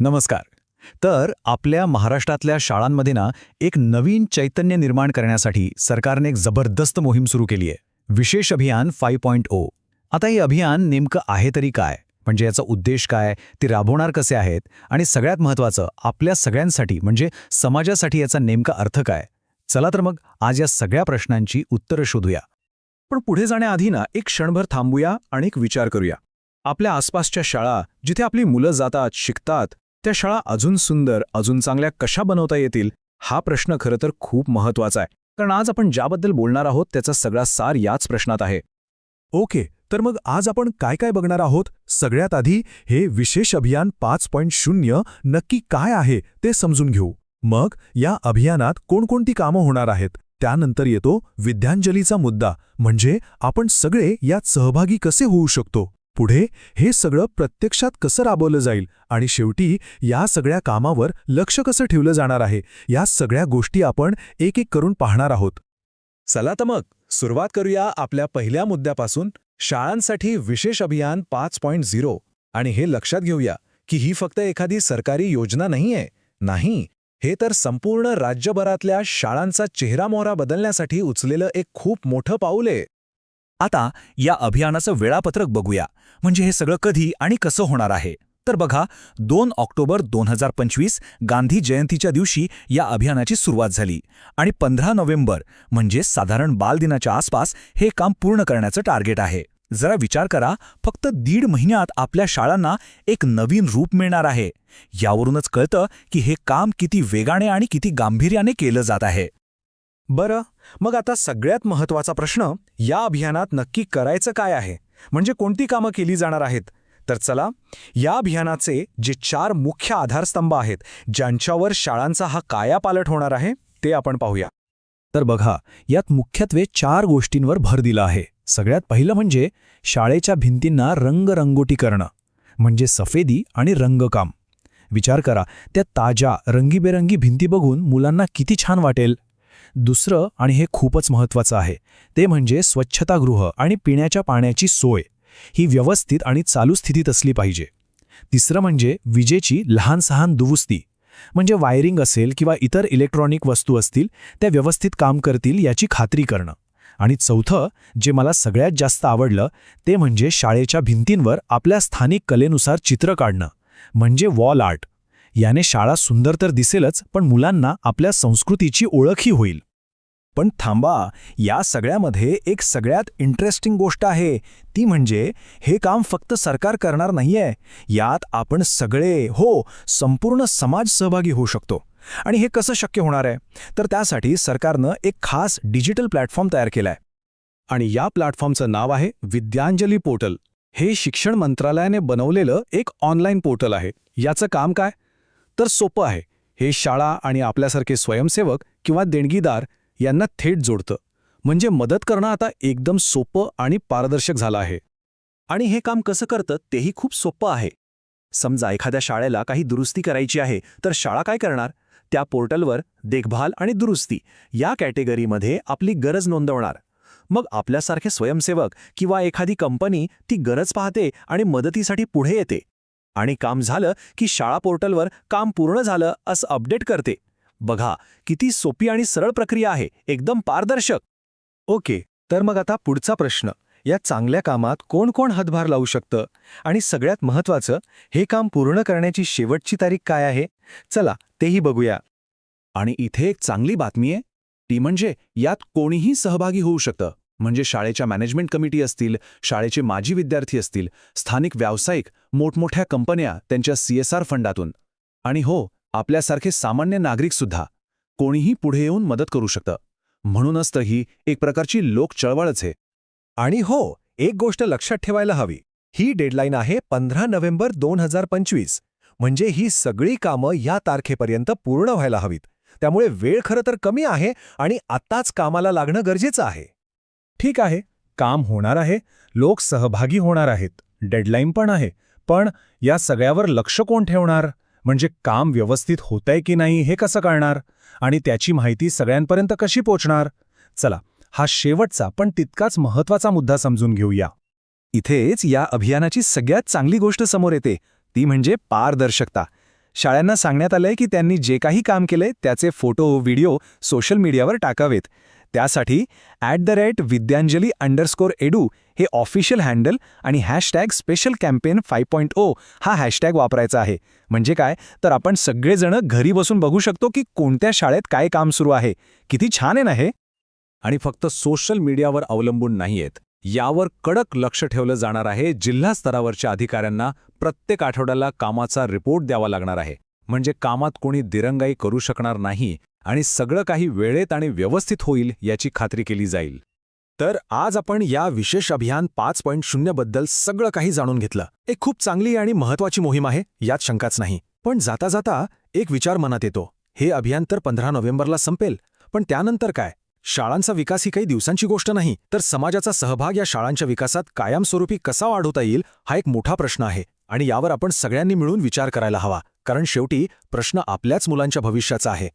नमस्कार. तर आपल्या महाराष्ट्रातल्या शाळांमध्ये ना एक नवीन चैतन्य निर्माण करण्यासाठी सरकारने एक जबरदस्त मोहीम सुरू केली आहे. विशेष अभियान 5.0. आता हे अभियान नेमकं आहे तरी काय, म्हणजे याचा उद्देश काय, ते राबवणार कसे आहेत आणि सगळ्यात महत्त्वाचं आपल्या सगळ्यांसाठी म्हणजे समाजासाठी याचा नेमका अर्थ काय. चला तर मग आज या सगळ्या प्रश्नांची उत्तरं शोधूया. पण पुढे जाण्याआधी ना एक क्षणभर थांबूया आणि एक विचार करूया. आपल्या आसपासच्या शाळा, जिथे आपली मुलं जातात, शिकतात, त्या शाळा अजून सुंदर, अजून चांगल्या कशा बनवता येतील, हा प्रश्न खरं तर खूप महत्त्वाचा आहे. कारण आज आपण ज्याबद्दल बोलणार आहोत त्याचा सगळा सार याच प्रश्नात आहे. ओके, तर मग आज आपण काय काय बघणार आहोत? सगळ्यात आधी हे विशेष अभियान 5.0 नक्की काय आहे ते समजून घेऊ. मग या अभियानात कोणकोणती कामं होणार आहेत, त्यानंतर येतो विद्यांजलीचा मुद्दा, म्हणजे आपण सगळे यात सहभागी कसे होऊ शकतो. पुढे हे सगळं प्रत्यक्षात कसं राबवलं जाईल आणि शेवटी या सगळ्या कामावर लक्ष कसं ठेवलं जाणार आहे, या सगळ्या गोष्टी आपण एक एक करून पाहणार आहोत. चला तर मग सुरुवात करूया आपल्या पहिल्या मुद्द्यापासून, शाळांसाठी विशेष अभियान 5.0. आणि हे लक्षात घेऊया की ही फक्त एखादी सरकारी योजना नाहीये. नाही, हे तर संपूर्ण राज्यभरातल्या शाळांचा चेहरामोहरा बदलण्यासाठी उचलेलं एक खूप मोठं पाऊल आहे. आता या अभियानाचं वेळापत्रक बघूया, म्हणजे हे सगळं कधी आणि कसं होणार आहे. तर बघा, 2 ऑक्टोबर 2025 गांधी जयंतीच्या दिवशी या अभियानाची सुरुवात झाली आणि 15 नोव्हेंबर म्हणजे साधारण बालदिनाच्या आसपास हे काम पूर्ण करण्याचं टार्गेट आहे. जरा विचार करा, फक्त 1.5 महिन्यात आपल्या शाळांना एक नवीन रूप मिळणार आहे. यावरूनच कळतं की हे काम किती वेगाने आणि किती गांभीर्याने केलं जात आहे. बरं, मग आता सगळ्यात महत्त्वाचा प्रश्न, या अभियानात नक्की करायचं काय आहे, म्हणजे कोणती कामं केली जाणार आहेत. तर चला, या अभियानाचे जे 4 मुख्य आधारस्तंभ आहेत, ज्यांच्यावर शाळांचा हा कायापालट होणार आहे, ते आपण पाहूया. तर बघा, यात मुख्यत्वे 4 गोष्टींवर भर दिला आहे. सगळ्यात पहिलं म्हणजे शाळेच्या भिंतींना रंगरंगोटी करणं, म्हणजे सफेदी आणि रंगकाम. विचार करा, त्या ताज्या रंगीबेरंगी भिंती बघून मुलांना किती छान वाटेल. दुसरं, आणि हे खूपच महत्त्वाचं आहे, ते म्हणजे स्वच्छतागृह आणि पिण्याच्या पाण्याची सोय ही व्यवस्थित आणि चालू स्थितीत असली पाहिजे. तिसरं म्हणजे विजेची लहान-सहान दुरुस्ती, म्हणजे वायरिंग असेल किंवा इतर इलेक्ट्रॉनिक वस्तू असतील त्या व्यवस्थित काम करतील याची खात्री करणं. आणि चौथं, जे मला सगळ्यात जास्त आवडलं, ते म्हणजे शाळेच्या भिंतींवर आपल्या स्थानिक कलेनुसार चित्र काढणं, म्हणजे वॉल आर्ट. याने शाळा सुंदर तर दिसेलच, पण मुलांना आपल्या संस्कृतीची ओळखही होईल. पण थांबा, या सगळ्यामध्ये एक सगळ्यात इंटरेस्टिंग गोष्ट आहे, ती म्हणजे हे काम फक्त सरकार करणार नाहीये. यात आपण सगळे, संपूर्ण समाज सहभागी होऊ शकतो. आणि हे कसं शक्य होणार आहे, तर त्यासाठी सरकारनं एक खास डिजिटल प्लॅटफॉर्म तयार केलाय. आणि या प्लॅटफॉर्मचं नाव आहे विद्यांजली पोर्टल. हे शिक्षण मंत्रालयाने बनवलेलं एक ऑनलाईन पोर्टल आहे. याचं काम काय, तर सोपं आहे. हे शाळा आणि आपल्यासारखे स्वयंसेवक किंवा देणगीदार यांना थेट जोडतं. म्हणजे मदत करणं आता एकदम सोपं आणि पारदर्शक झालं आहे. आणि हे काम कसं करतं तेही खूप सोपं आहे. समजा एखाद्या शाळेला काही दुरुस्ती करायची आहे, तर शाळा काय करणार, त्या पोर्टलवर देखभाल आणि दुरुस्ती या कॅटेगरीमध्ये आपली गरज नोंदवणार. मग आपल्यासारखे स्वयंसेवक किंवा एखादी कंपनी ती गरज पाहते आणि मदतीसाठी पुढे येते. आणि काम झालं की शाळा पोर्टलवर काम पूर्ण झालं असं अपडेट करते. बघा, किती सोपी आणि सरळ प्रक्रिया आहे, एकदम पारदर्शक. ओके, तर मग आता पुढचा प्रश्न, या चांगल्या कामात कोण कोण हातभार लावू शकतं, आणि सगळ्यात महत्त्वाचं, हे काम पूर्ण करण्याची शेवटची तारीख काय आहे. चला तेही बघूया. आणि इथे एक चांगली बातमी आहे, ती म्हणजे यात कोणीही सहभागी होऊ शकतं. म्हणजे शाळेच्या मॅनेजमेंट कमिटी असतील, शाळेचे माजी विद्यार्थी असतील, स्थानिक व्यावसायिक, मोठमोठ्या कंपन्या त्यांच्या CSR फंडातून, आणि आपल्यासारखे सामान्य नागरिकसुद्धा, कोणीही पुढे येऊन मदत करू शकतं. म्हणूनच तर ही एक प्रकारची लोक चळवळच आहे. आणि एक गोष्ट लक्षात ठेवायला हवी, ही डेडलाईन आहे 15 नोव्हेंबर 2025. म्हणजे ही सगळी कामं या तारखेपर्यंत पूर्ण व्हायला हवीत. त्यामुळे वेळ खरं तर कमी आहे आणि आत्ताच कामाला लागणं गरजेचं आहे. ठीक आहे, काम होणार आहे, लोक सहभागी होणार आहेत, डेडलाईन पण आहे. पण या सगळ्यावर लक्ष कोण ठेवणार, म्हणजे काम व्यवस्थित होतंय की नाही हे कसं कळणार, आणि त्याची माहिती सगळ्यांपर्यंत कशी पोचणार. चला, हा शेवटचा पण तितकाच महत्त्वाचा मुद्दा समजून घेऊया. इथेच या अभियानाची सगळ्यात चांगली गोष्ट समोर येते, ती म्हणजे पारदर्शकता. शाळांना सांगण्यात आलंय की त्यांनी जे काही काम केलंय त्याचे फोटो व्हिडिओ सोशल मीडियावर टाकावेत. त्यासाठी @विद्यांजली_edu हे ऑफिशियल हँडल आणि #स्पेशल कॅम्पेन 5.0 हा हॅशटॅग वापरायचा आहे. म्हणजे काय तर आपण सगळेजण घरी बसून बघू शकतो की कोणत्या शाळेत काय काम सुरू आहे. किती छान आहे ना हे. आणि फक्त सोशल मीडियावर अवलंबून नाहीयेत. यावर कडक लक्ष ठेवलं जाणार आहे. जिल्हा स्तरावरच्या अधिकाऱ्यांना प्रत्येक आठवड्याला कामाचा रिपोर्ट द्यावा लागणार आहे. म्हणजे कामात कोणी दिरंगाई करू शकणार नाही आणि सगळं काही वेळेत आणि व्यवस्थित होईल याची खात्री केली जाईल. तर आज आपण या विशेष अभियान 5.0 बद्दल सगळं काही जाणून घेतलं. एक खूप चांगली आणि महत्त्वाची मोहीम आहे, यात शंकाच नाही. पण जाता जाता एक विचार मनात येतो. हे अभियान तर 15 नोव्हेंबरला संपेल, पण त्यानंतर काय? शाळांचा विकास ही काही दिवसांची गोष्ट नाही, तर समाजाचा सहभाग या शाळांच्या विकासात कायमस्वरूपी कसा वाढवता येईल हा एक मोठा प्रश्न आहे. आणि यावर आपण सगळ्यांनी मिळून विचार करायला हवा, कारण शेवटी प्रश्न आपल्याच मुलांच्या भविष्याचा आहे.